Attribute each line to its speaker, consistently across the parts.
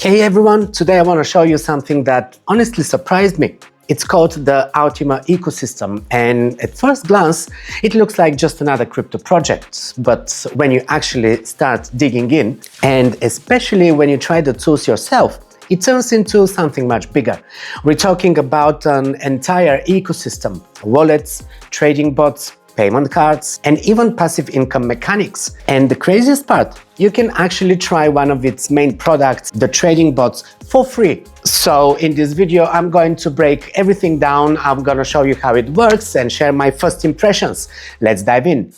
Speaker 1: Hey everyone, today I want to show you something that honestly surprised me. It's called the Ultima ecosystem, and at first glance it looks like just another crypto project. But when you actually start digging in, and especially when you try the tools yourself, it turns into something much bigger. We're talking about an entire ecosystem: wallets, trading bots, payment cards, and even passive income mechanics. And the craziest part, you can actually try one of its main products, the trading bots, for free. So in this video, I'm going to break everything down. I'm going to show you how it works and share my first impressions. Let's dive in.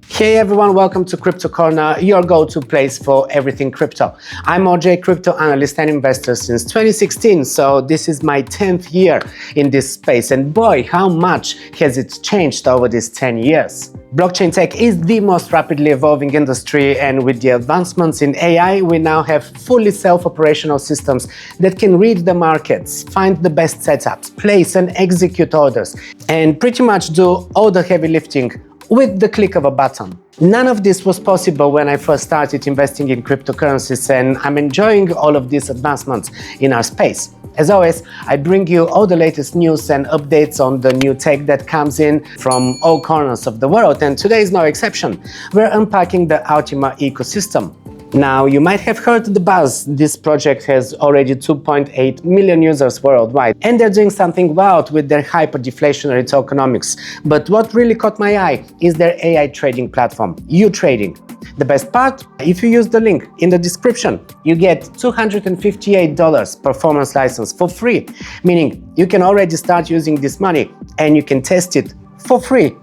Speaker 1: Hey everyone, welcome to Crypto Corner, your go-to place for everything crypto. I'm OJ, crypto analyst and investor since 2016, so this is my 10th year in this space, and boy, how much has it changed over these 10 years. Blockchain tech is the most rapidly evolving industry, and with the advancements in AI, we now have fully self-operational systems that can read the markets, find the best setups, place and execute orders, and pretty much do all the heavy lifting with the click of a button. None of this was possible when I first started investing in cryptocurrencies, and I'm enjoying all of these advancements in our space. As always, I bring you all the latest news and updates on the new tech that comes in from all corners of the world, and today is no exception. We're unpacking the Ultima ecosystem. Now, you might have heard the buzz. This project has already 2.8 million users worldwide, and they're doing something wild with their hyper-deflationary tokenomics. But what really caught my eye is their AI trading platform, Utrading. The best part? If you use the link in the description, you get $258 performance license for free, meaning you can already start using this money and you can test it for free.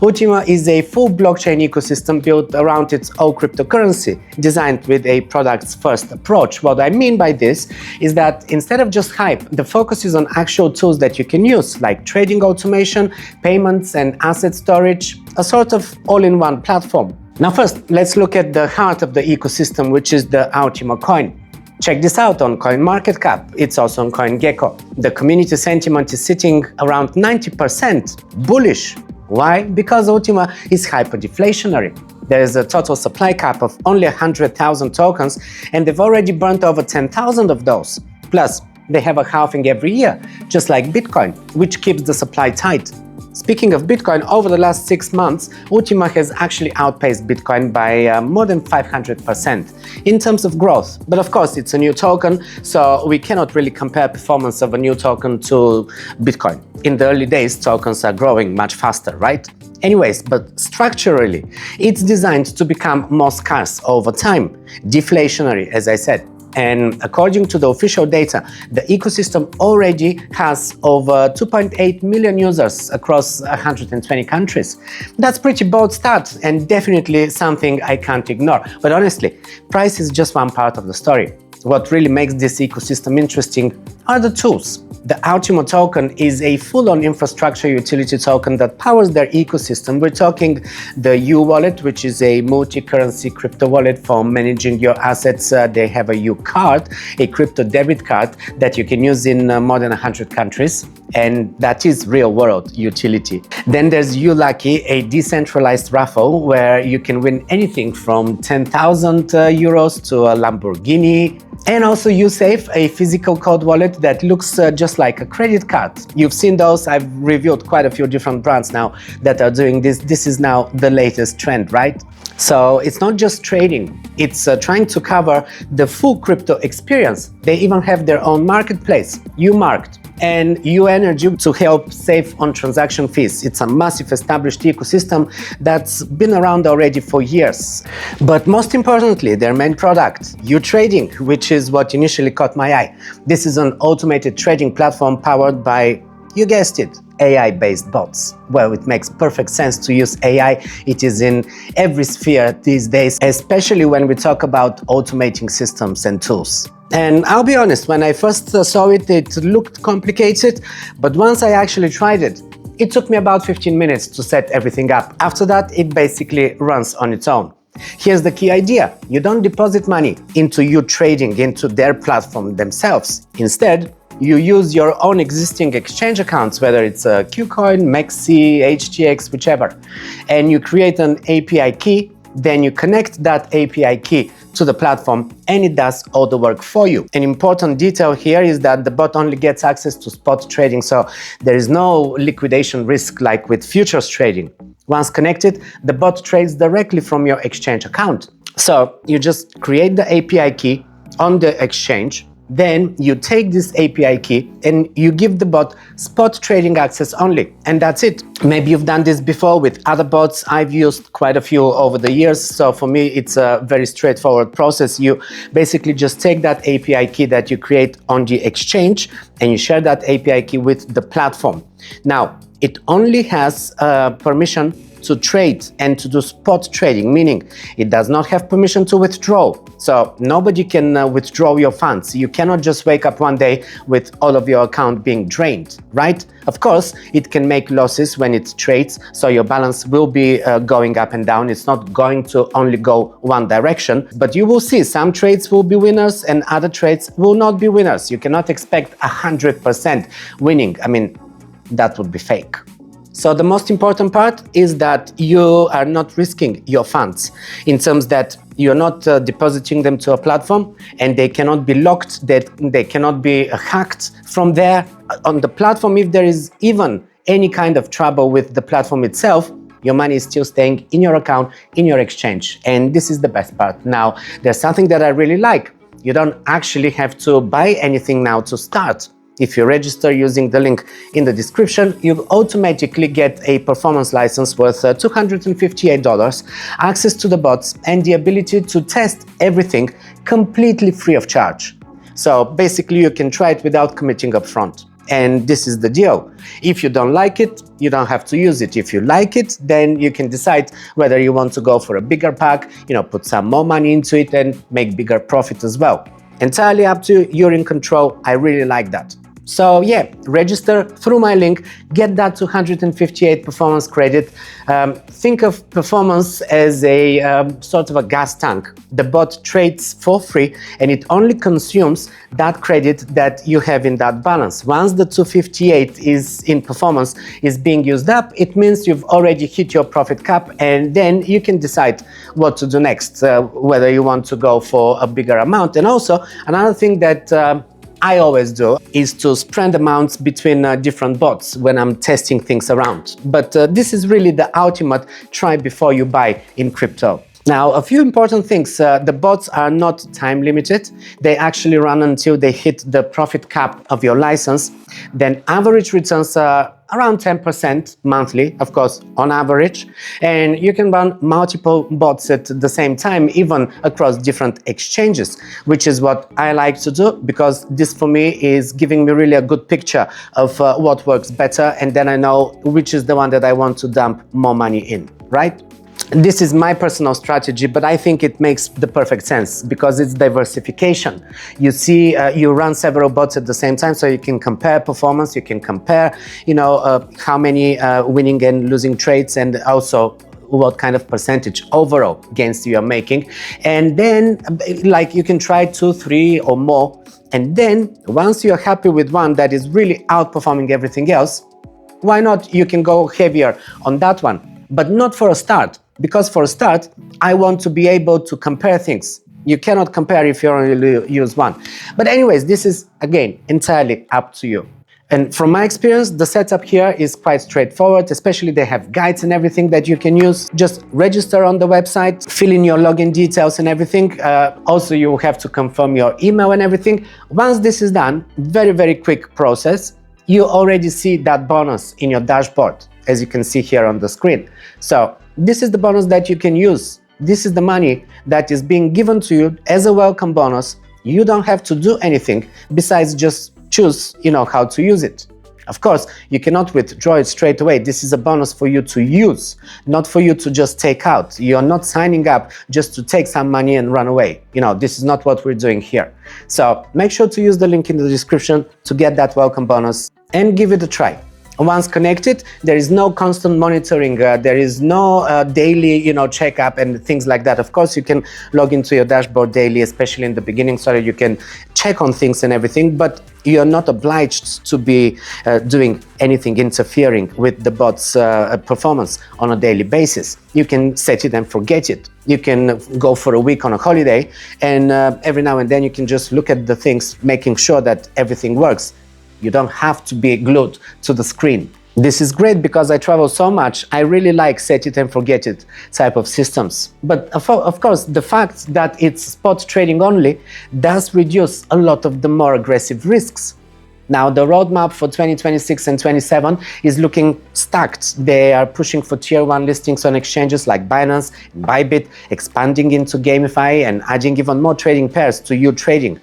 Speaker 1: Ultima is a full blockchain ecosystem built around its own cryptocurrency, designed with a products-first approach. What I mean by this is that instead of just hype, the focus is on actual tools that you can use, like trading automation, payments and asset storage, a sort of all-in-one platform. Now first, let's look at the heart of the ecosystem, which is the Ultima coin. Check this out on CoinMarketCap. It's also on CoinGecko. The community sentiment is sitting around 90% bullish. Why? Because Ultima is hyper-deflationary. There is a total supply cap of only 100,000 tokens, and they've already burnt over 10,000 of those. Plus, they have a halving every year, just like Bitcoin, which keeps the supply tight. Speaking of Bitcoin, over the last 6 months, Ultima has actually outpaced Bitcoin by more than 500% in terms of growth. But of course, it's a new token, so we cannot really compare performance of a new token to Bitcoin. In the early days, tokens are growing much faster, right? Anyways, but structurally, it's designed to become more scarce over time, deflationary, as I said. And according to the official data, the ecosystem already has over 2.8 million users across 120 countries. That's a pretty bold start and definitely something I can't ignore. But honestly, price is just one part of the story. What really makes this ecosystem interesting are the tools. The Ultima token is a full-on infrastructure utility token that powers their ecosystem. We're talking the U-Wallet, which is a multi-currency crypto wallet for managing your assets. They have a U-Card, a crypto debit card that you can use in more than 100 countries, and that is real-world utility. Then there's U-Lucky, a decentralized raffle where you can win anything from 10,000 euros to a Lamborghini. And also USafe, a physical code wallet that looks just like a credit card. You've seen those. I've reviewed quite a few different brands now that are doing this. This is now the latest trend, right? So it's not just trading, it's trying to cover the full crypto experience. They even have their own marketplace, Umarkt, and UEnergy to help save on transaction fees. It's a massive established ecosystem that's been around already for years. But most importantly, their main product, Utrading, which is what initially caught my eye. This is an automated trading platform powered by, you guessed it, AI-based bots. Well, it makes perfect sense to use AI. It is in every sphere these days, especially when we talk about automating systems and tools. And I'll be honest, when I first saw it, it looked complicated, but once I actually tried it, it took me about 15 minutes to set everything up. After that, it basically runs on its own. Here's the key idea. You don't deposit money into Utrading, into their platform themselves. Instead, you use your own existing exchange accounts, whether it's a KuCoin, Mexi, HTX, whichever, and you create an API key. Then you connect that API key to the platform and it does all the work for you. An important detail here is that the bot only gets access to spot trading, so there is no liquidation risk like with futures trading. Once connected, the bot trades directly from your exchange account. So you just create the API key on the exchange, then you take this API key and you give the bot spot trading access only, and that's it. Maybe you've done this before with other bots. I've used quite a few over the years, so for me it's a very straightforward process. You basically just take that API key that you create on the exchange and you share that API key with the platform. Now, it only has permission to trade and to do spot trading, meaning it does not have permission to withdraw. So nobody can withdraw your funds. You cannot just wake up one day with all of your account being drained, right? Of course, it can make losses when it trades, so your balance will be going up and down. It's not going to only go one direction, but you will see some trades will be winners and other trades will not be winners. You cannot expect 100% winning. I mean, that would be fake. So the most important part is that you are not risking your funds in terms that you're not depositing them to a platform and they cannot be locked, that they cannot be hacked from there. On the platform, if there is even any kind of trouble with the platform itself, your money is still staying in your account, in your exchange. And this is the best part. Now, there's something that I really like. You don't actually have to buy anything now to start. If you register using the link in the description, you automatically get a performance license worth $258, access to the bots, and the ability to test everything completely free of charge. So basically, you can try it without committing upfront. And this is the deal. If you don't like it, you don't have to use it. If you like it, then you can decide whether you want to go for a bigger pack, put some more money into it and make bigger profit as well. Entirely up to you, you're in control. I really like that. So yeah, register through my link, get that 258 performance credit. Think of performance as a sort of a gas tank. The bot trades for free and it only consumes that credit that you have in that balance. Once the 258 is in performance, is being used up, it means you've already hit your profit cap, and then you can decide what to do next, whether you want to go for a bigger amount. And also another thing that I always do is to spread amounts between different bots when I'm testing things around. But this is really the ultimate try before you buy in crypto. Now, a few important things. The bots are not time limited. They actually run until they hit the profit cap of your license. Then average returns are around 10% monthly, of course, on average. And you can run multiple bots at the same time, even across different exchanges, which is what I like to do, because this for me is giving me really a good picture of what works better. And then I know which is the one that I want to dump more money in, right? This is my personal strategy, but I think it makes the perfect sense because it's diversification. You see, you run several bots at the same time, so you can compare performance, you can compare, how many winning and losing trades, and also what kind of percentage overall gains you are making. And then, you can try 2, 3 or more. And then, once you're happy with one that is really outperforming everything else, why not? You can go heavier on that one, but not for a start. Because for a start, I want to be able to compare things. You cannot compare if you only use one. But anyways, this is, again, entirely up to you. And from my experience, the setup here is quite straightforward, especially they have guides and everything that you can use. Just register on the website, fill in your login details and everything. Also, you have to confirm your email and everything. Once this is done, very, very quick process, you already see that bonus in your dashboard, as you can see here on the screen. So this is the bonus that you can use. This is the money that is being given to you as a welcome bonus. You don't have to do anything besides just choose, how to use it. Of course, you cannot withdraw it straight away. This is a bonus for you to use, not for you to just take out. You're not signing up just to take some money and run away. This is not what we're doing here. So make sure to use the link in the description to get that welcome bonus and give it a try. Once connected, there is no constant monitoring, there is no daily, checkup and things like that. Of course, you can log into your dashboard daily, especially in the beginning, so that you can check on things and everything, but you're not obliged to be doing anything interfering with the bot's performance on a daily basis. You can set it and forget it. You can go for a week on a holiday, and every now and then you can just look at the things, making sure that everything works. You don't have to be glued to the screen. This is great because I travel so much. I really like set it and forget it type of systems. But of course, the fact that it's spot trading only does reduce a lot of the more aggressive risks. Now, the roadmap for 2026 and 27 is looking stacked. They are pushing for tier 1 listings on exchanges like Binance and Bybit, expanding into GameFi and adding even more trading pairs to Utrading.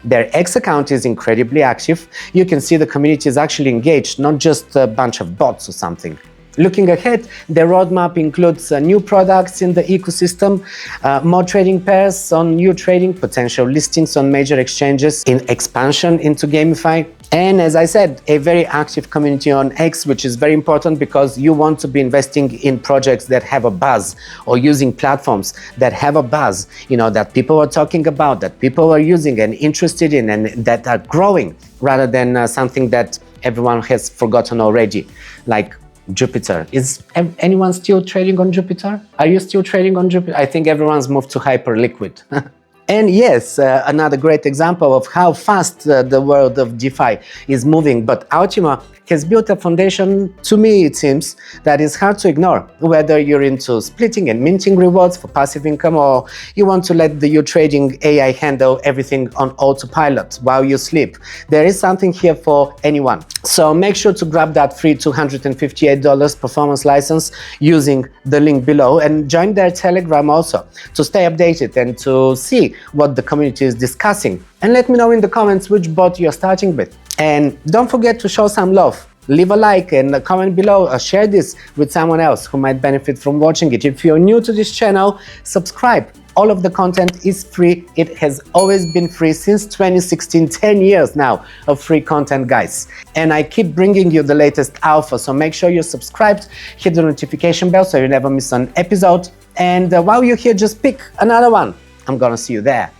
Speaker 1: Their X account is incredibly active. You can see the community is actually engaged, not just a bunch of bots or something. Looking ahead, their roadmap includes new products in the ecosystem, more trading pairs on Utrading, potential listings on major exchanges, in expansion into GameFi, and as I said, a very active community on X, which is very important because you want to be investing in projects that have a buzz, or using platforms that have a buzz, that people are talking about, that people are using and interested in, and that are growing, rather than something that everyone has forgotten already, like Jupiter. Is anyone still trading on Jupiter? Are you still trading on Jupiter? I think everyone's moved to Hyperliquid. And yes, another great example of how fast the world of DeFi is moving. But Ultima has built a foundation, to me it seems, that is hard to ignore. Whether you're into splitting and minting rewards for passive income, or you want to let the Utrading AI handle everything on autopilot while you sleep, there is something here for anyone. So make sure to grab that free $258 performance license using the link below, and join their Telegram also to stay updated and to see what the community is discussing. And let me know in the comments which bot you're starting with. And don't forget to show some love. Leave a like and a comment below, or share this with someone else who might benefit from watching it. If you're new to this channel, subscribe. All of the content is free. It has always been free since 2016, 10 years now of free content, guys. And I keep bringing you the latest alpha, so make sure you're subscribed, hit the notification bell so you never miss an episode. And while you're here, just pick another one. I'm gonna see you there.